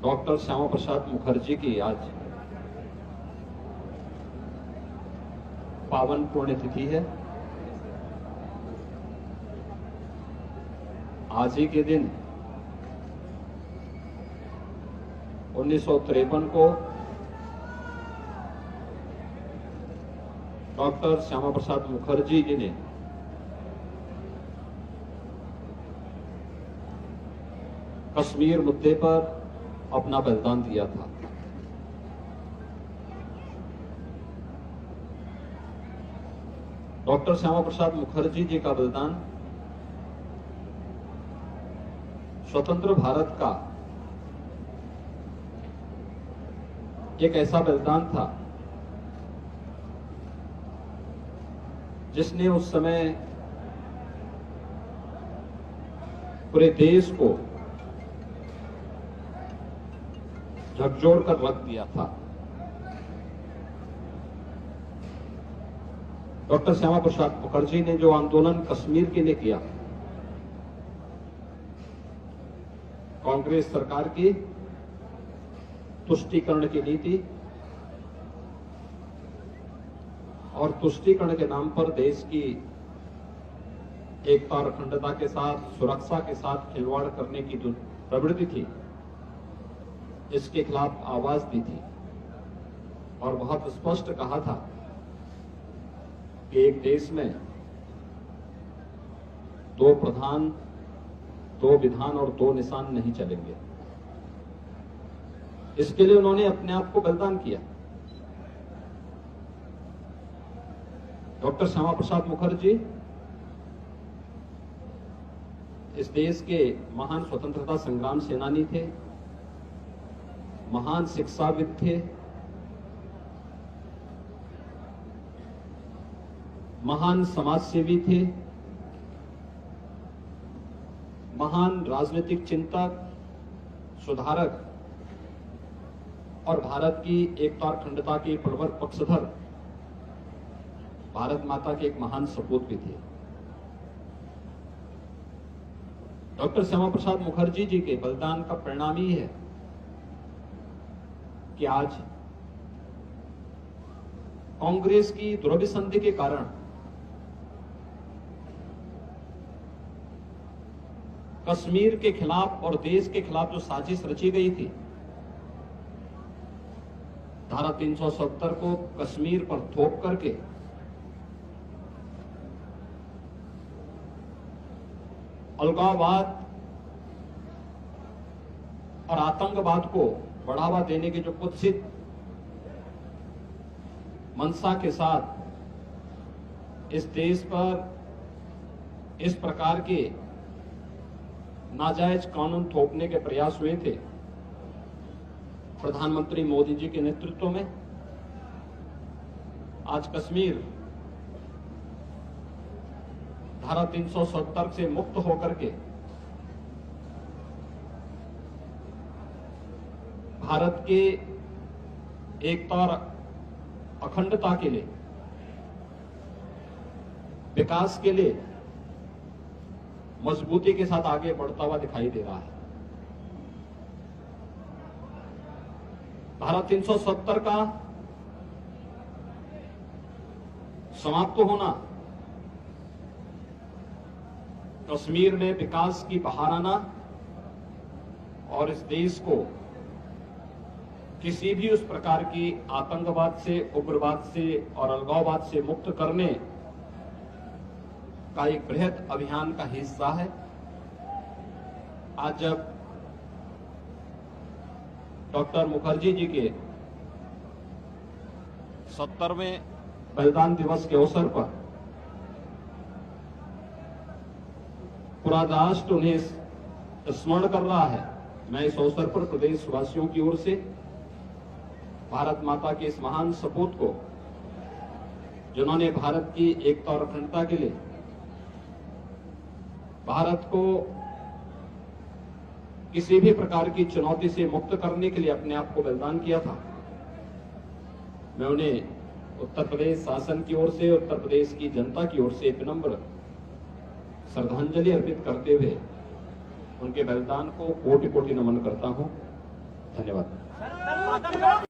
Doctor Shyama Prasad Mukherjee की आज पावन पुण्यतिथि है। आज ही के दिन 1953 को डॉक्टर श्यामा प्रसाद मुखर्जी जी ने कश्मीर मुद्दे पर अपना बलिदान दिया था। डॉक्टर श्यामा प्रसाद मुखर्जी जी का बलिदान स्वतंत्र भारत का एक ऐसा बलिदान था जिसने उस समय पूरे देश को झकझोर कर रख दिया था। डॉक्टर श्यामा प्रसाद मुखर्जी ने जो आंदोलन कश्मीर के लिए किया, कांग्रेस सरकार की तुष्टीकरण की नीति और तुष्टीकरण के नाम पर देश की एकता और अखंडता के साथ, सुरक्षा के साथ खिलवाड़ करने की जो प्रवृत्ति थी, इसके खिलाफ आवाज दी थी और बहुत स्पष्ट कहा था कि एक देश में दो प्रधान, दो विधान और दो निशान नहीं चलेंगे। इसके लिए उन्होंने अपने आप को बलिदान किया। डॉक्टर श्यामा प्रसाद मुखर्जी इस देश के महान स्वतंत्रता संग्राम सेनानी थे, महान शिक्षाविद थे, महान समाजसेवी थे, महान राजनीतिक चिंतक, सुधारक और भारत की एकता और अखंडता के प्रबल पक्षधर, भारत माता के एक महान सपूत भी थे। डॉक्टर श्यामा प्रसाद मुखर्जी जी के बलिदान का परिणाम ही है कि आज कांग्रेस की दुरभिसंधि के कारण कश्मीर के खिलाफ और देश के खिलाफ जो साजिश रची गई थी, धारा 370 को कश्मीर पर थोप करके अलगाववाद और आतंकवाद को बढ़ावा देने की जो कुत्सित मंशा के साथ इस देश पर इस प्रकार के नाजायज कानून थोपने के प्रयास हुए थे, प्रधानमंत्री मोदी जी के नेतृत्व में आज कश्मीर धारा 370 से मुक्त होकर के भारत के एकता और अखंडता के लिए, विकास के लिए मजबूती के साथ आगे बढ़ता हुआ दिखाई दे रहा है। धारा 370 का समाप्त होना, कश्मीर में विकास की बहार आना और इस देश को किसी भी उस प्रकार की आतंकवाद से, उग्रवाद से और अलगाववाद से मुक्त करने का एक बृहद अभियान का हिस्सा है। आज जब डॉक्टर मुखर्जी जी के 70वें बलिदान दिवस के अवसर पर पूरा राष्ट्र उन्हें स्मरण कर रहा है, मैं इस अवसर पर प्रदेशवासियों की ओर से भारत माता के इस महान सपूत को, जिन्होंने भारत की एकता और अखंडता के लिए भारत को किसी भी प्रकार की चुनौती से मुक्त करने के लिए अपने आप को बलिदान किया था, मैं उन्हें उत्तर प्रदेश शासन की ओर से, उत्तर प्रदेश की जनता की ओर से विनम्र श्रद्धांजलि अर्पित करते हुए उनके बलिदान को कोटि कोटि नमन करता हूं। धन्यवाद।